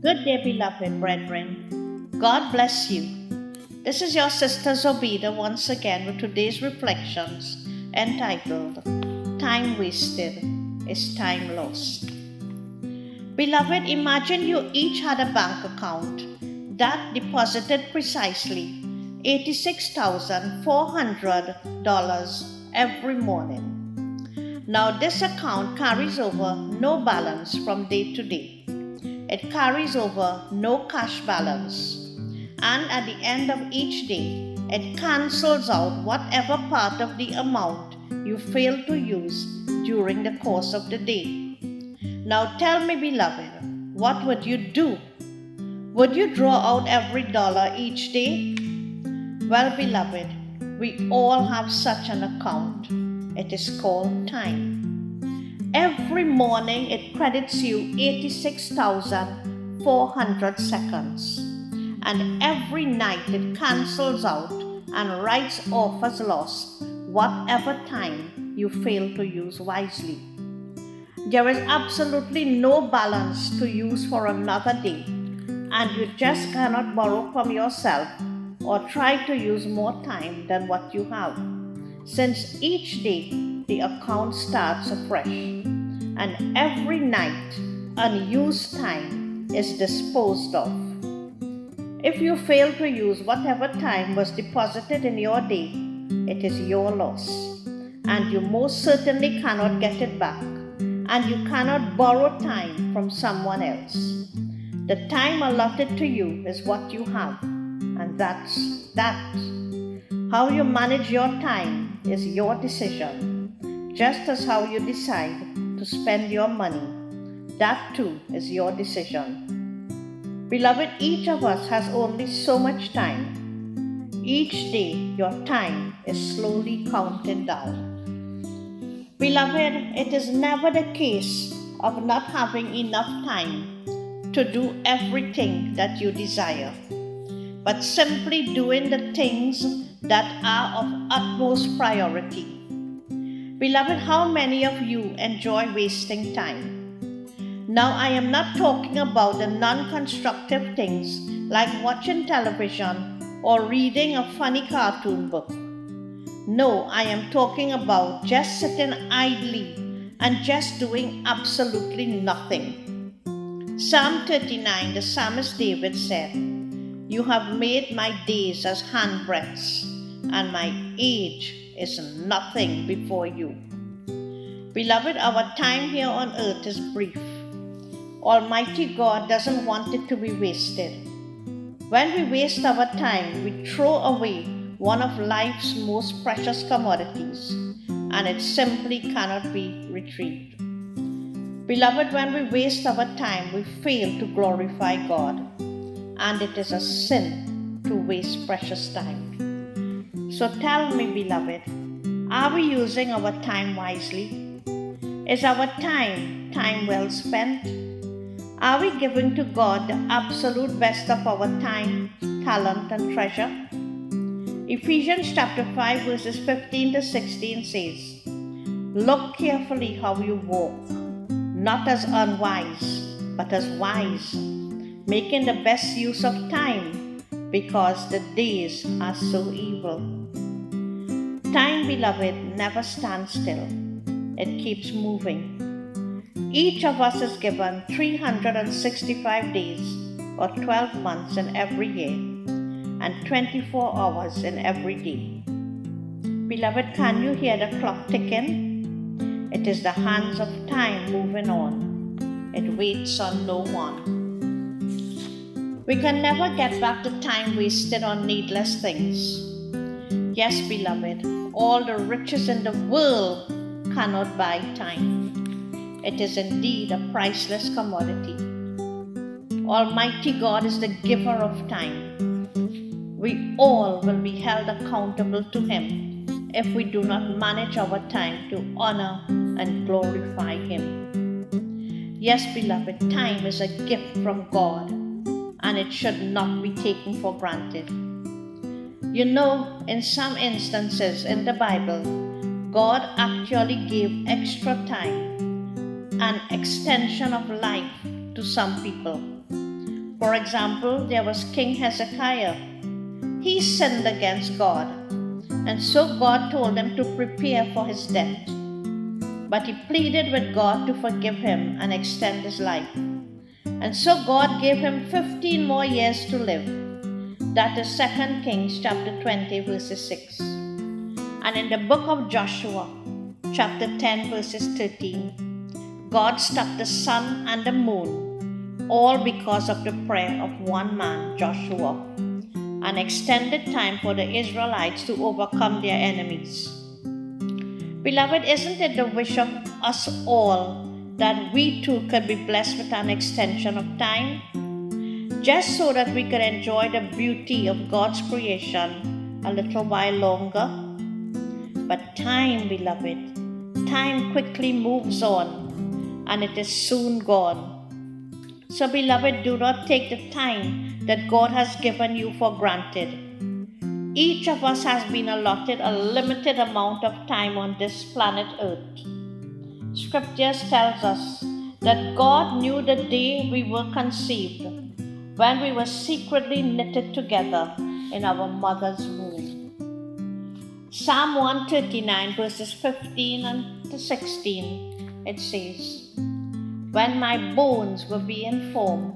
Good day, beloved brethren. God bless you. This is your sister Zobida once again with today's reflections entitled Time Wasted is Time Lost. Beloved, imagine you each had a bank account that deposited precisely $86,400 every morning. Now, this account carries over no balance from day to day. It carries over no cash balance. And at the end of each day, it cancels out whatever part of the amount you failed to use during the course of the day. Now tell me, beloved, what would you do? Would you draw out every dollar each day? Well, beloved, we all have such an account. It is called time. Every morning it credits you 86,400 seconds. And every night it cancels out and writes off as lost whatever time you fail to use wisely. There is absolutely no balance to use for another day, and you just cannot borrow from yourself or try to use more time than what you have, since each day the account starts afresh, and every night unused time is disposed of. If you fail to use whatever time was deposited in your day, it is your loss, and you most certainly cannot get it back, and you cannot borrow time from someone else. The time allotted to you is what you have, and that's that. How you manage your time is your decision, just as how you decide to spend your money. That too is your decision. Beloved, each of us has only so much time. Each day, your time is slowly counted down. Beloved, it is never the case of not having enough time to do everything that you desire, but simply doing the things that are of utmost priority. Beloved, how many of you enjoy wasting time? Now, I am not talking about the non-constructive things like watching television or reading a funny cartoon book. No, I am talking about just sitting idly and just doing absolutely nothing. Psalm 39, the psalmist David said, "You have made my days as handbreadths, and my age is nothing before you." Beloved, our time here on earth is brief. Almighty God doesn't want it to be wasted. When we waste our time, we throw away one of life's most precious commodities, and it simply cannot be retrieved. Beloved, when we waste our time, we fail to glorify God, and it is a sin to waste precious time. So tell me, beloved, are we using our time wisely? Is our time well spent? Are we giving to God the absolute best of our time, talent, and treasure? Ephesians chapter 5 verses 15 to 16 says, "Look carefully how you walk, not as unwise, but as wise, making the best use of time, because the days are so evil." Time, beloved, never stands still. It keeps moving. Each of us is given 365 days or 12 months in every year and 24 hours in every day. Beloved, can you hear the clock ticking? It is the hands of time moving on. It waits on no one. We can never get back the time wasted on needless things. Yes, beloved, all the riches in the world cannot buy time. It is indeed a priceless commodity. Almighty God is the giver of time. We all will be held accountable to Him if we do not manage our time to honor and glorify Him. Yes, beloved, time is a gift from God, and it should not be taken for granted. You know, in some instances in the Bible, God actually gave extra time, an extension of life to some people. For example, there was King Hezekiah. He sinned against God, and so God told him to prepare for his death. But he pleaded with God to forgive him and extend his life. And so God gave him 15 more years to live. That is 2 Kings chapter 20 verses 6. And in the book of Joshua, chapter 10 verses 13, God struck the sun and the moon, all because of the prayer of one man, Joshua, and extended time for the Israelites to overcome their enemies. Beloved, isn't it the wish of us all that we too could be blessed with an extension of time? Just so that we could enjoy the beauty of God's creation a little while longer? But time, beloved, time quickly moves on, and it is soon gone. So, beloved, do not take the time that God has given you for granted. Each of us has been allotted a limited amount of time on this planet Earth. Scriptures tells us that God knew the day we were conceived, when we were secretly knitted together in our mother's womb. Psalm 139 verses 15 and 16, it says, "When my bones were being formed,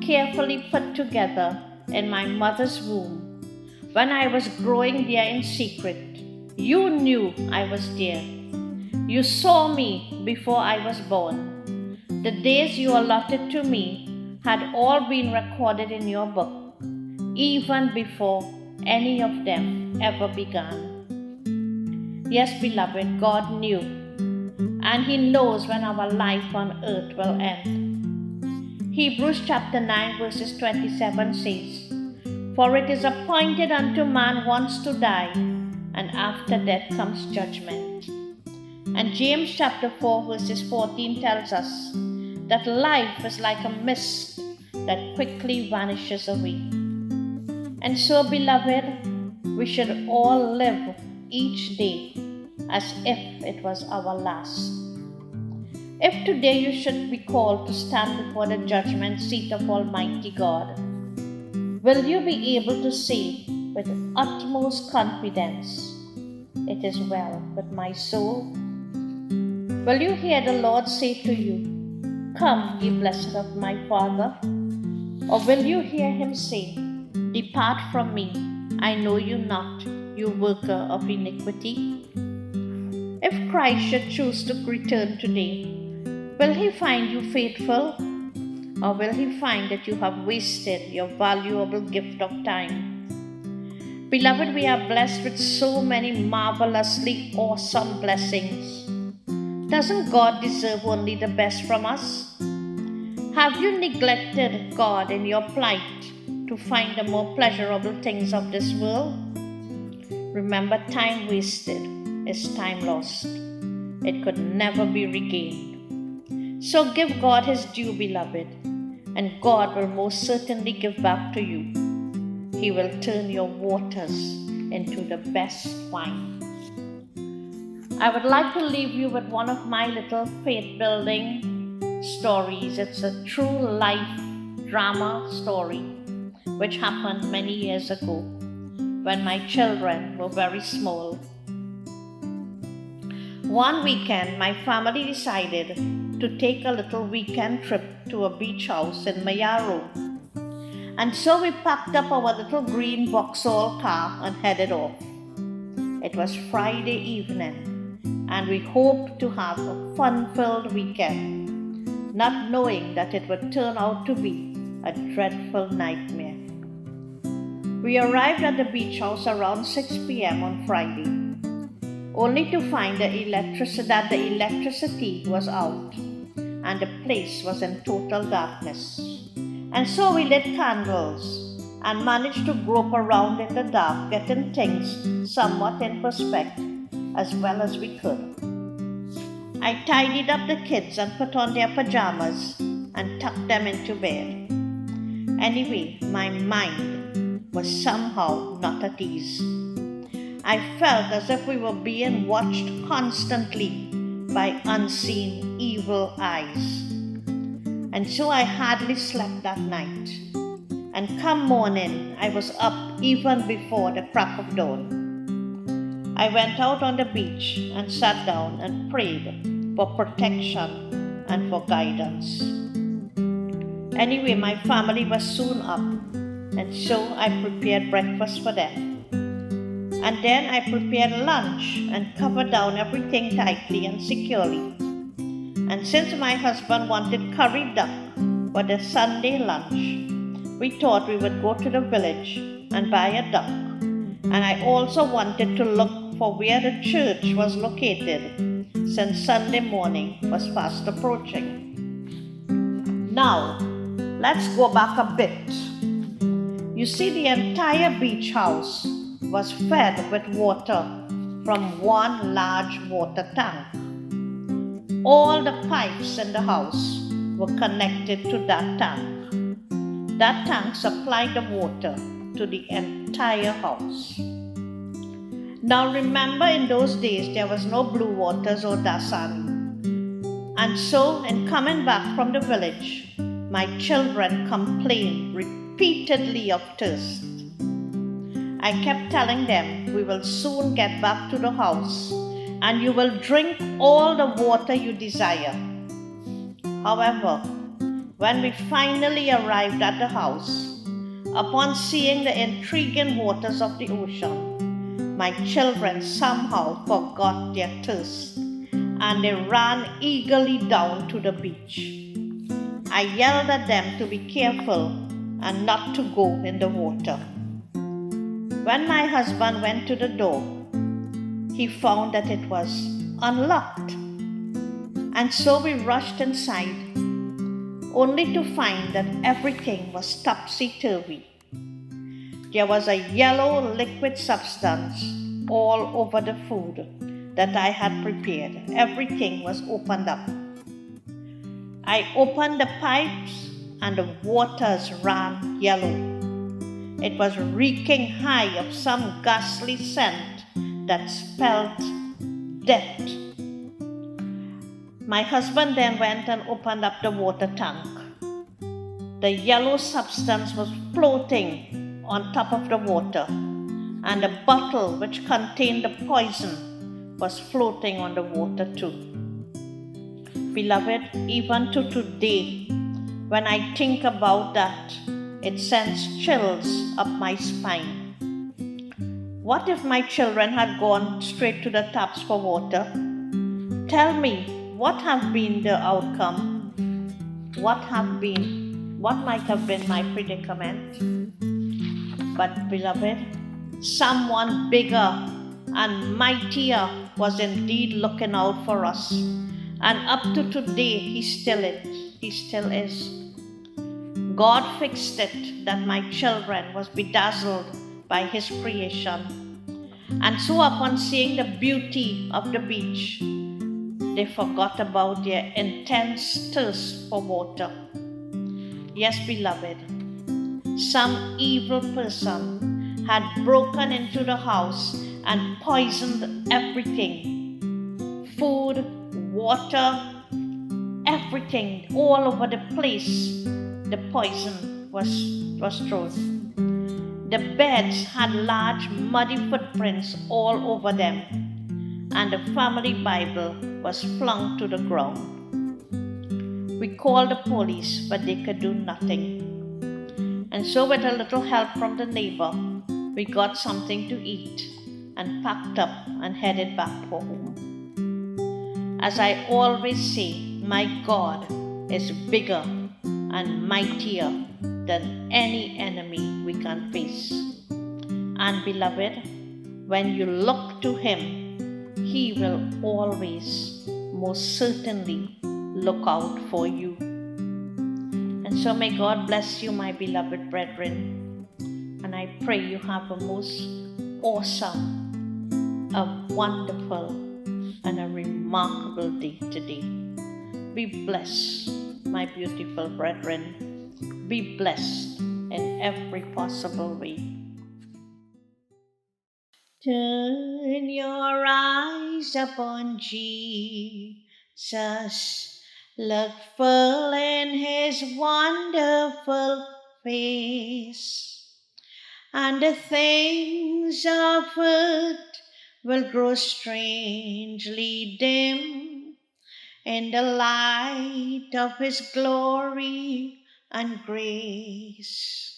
carefully put together in my mother's womb, when I was growing there in secret, you knew I was there. You saw me before I was born. The days you allotted to me had all been recorded in your book, even before any of them ever began." Yes, beloved, God knew, and He knows when our life on earth will end. Hebrews chapter 9 verses 27 says, "For it is appointed unto man once to die, and after death comes judgment." And James chapter 4 verses 14 tells us that life is like a mist that quickly vanishes away. And so, beloved, we should all live each day as if it was our last. If today you should be called to stand before the judgment seat of Almighty God, will you be able to say with utmost confidence, "It is well with my soul"? Will you hear the Lord say to you, "Come, ye blessed of my Father"? Or will you hear Him say, "Depart from me, I know you not, you worker of iniquity"? If Christ should choose to return today, will He find you faithful? Or will He find that you have wasted your valuable gift of time? Beloved, we are blessed with so many marvelously awesome blessings. Doesn't God deserve only the best from us? Have you neglected God in your plight to find the more pleasurable things of this world? Remember, time wasted is time lost. It could never be regained. So give God His due, beloved, and God will most certainly give back to you. He will turn your waters into the best wine. I would like to leave you with one of my little faith-building stories. It's a true life drama story which happened many years ago when my children were very small. One weekend, my family decided to take a little weekend trip to a beach house in Mayaro. And so we packed up our little green Vauxhall car and headed off. It was Friday evening, and we hoped to have a fun-filled weekend, not knowing that it would turn out to be a dreadful nightmare. We arrived at the beach house around 6 p.m. on Friday, only to find that the electricity was out and the place was in total darkness. And so we lit candles and managed to grope around in the dark, getting things somewhat in perspective as well as we could. I tidied up the kids and put on their pajamas and tucked them into bed. Anyway, my mind was somehow not at ease. I felt as if we were being watched constantly by unseen evil eyes. And so I hardly slept that night. And come morning, I was up even before the crack of dawn. I went out on the beach and sat down and prayed for protection and for guidance. Anyway, my family was soon up, and so I prepared breakfast for them. And then I prepared lunch and covered down everything tightly and securely. And since my husband wanted curry duck for the Sunday lunch, we thought we would go to the village and buy a duck. And I also wanted to look for where the church was located, since Sunday morning was fast approaching. Now, let's go back a bit. You see, the entire beach house was fed with water from one large water tank. All the pipes in the house were connected to that tank. That tank supplied the water to the entire house. Now remember, in those days there was no blue waters or Dasani. And so, in coming back from the village, my children complained repeatedly of thirst. I kept telling them, we will soon get back to the house and you will drink all the water you desire. However, when we finally arrived at the house, upon seeing the intriguing waters of the ocean, my children somehow forgot their thirst and they ran eagerly down to the beach. I yelled at them to be careful and not to go in the water. When my husband went to the door, he found that it was unlocked. And so we rushed inside, only to find that everything was topsy-turvy. There was a yellow liquid substance all over the food that I had prepared. Everything was opened up. I opened the pipes and the waters ran yellow. It was reeking high of some ghastly scent that spelled death. My husband then went and opened up the water tank. The yellow substance was floating on top of the water, and the bottle which contained the poison was floating on the water too. Beloved, even to today, when I think about that, it sends chills up my spine. What if my children had gone straight to the taps for water? Tell me, what have been the outcome? What might have been my predicament? But beloved, someone bigger and mightier was indeed looking out for us. And up to today, He still is. God fixed it that my children was bedazzled by His creation. And so upon seeing the beauty of the beach, they forgot about their intense thirst for water. Yes, beloved, some evil person had broken into the house and poisoned everything. Food, water, everything, all over the place. The poison was thrown. The beds had large muddy footprints all over them, and the family Bible was flung to the ground. We called the police, but they could do nothing. And so, with a little help from the neighbor, we got something to eat and packed up and headed back for home. As I always say, my God is bigger and mightier than any enemy we can face. And beloved, when you look to Him, He will always, most certainly, look out for you. And so may God bless you, my beloved brethren. And I pray you have a most awesome, a wonderful, and a remarkable day today. Be blessed, my beautiful brethren. Be blessed in every possible way. Turn your eyes upon Jesus, Look full in his wonderful face, and the things of earth will grow strangely dim in the light of his glory and grace.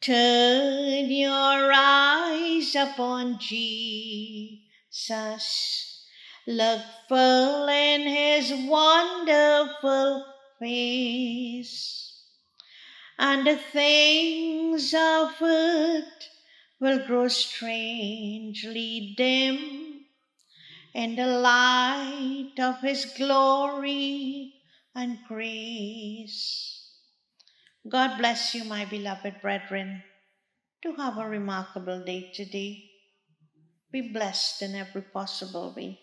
Turn your eyes upon Jesus. Look full in his wonderful face, and the things of earth will grow strangely dim in the light of his glory and grace. God bless you, my beloved brethren. To have a remarkable day today. Be blessed in every possible way.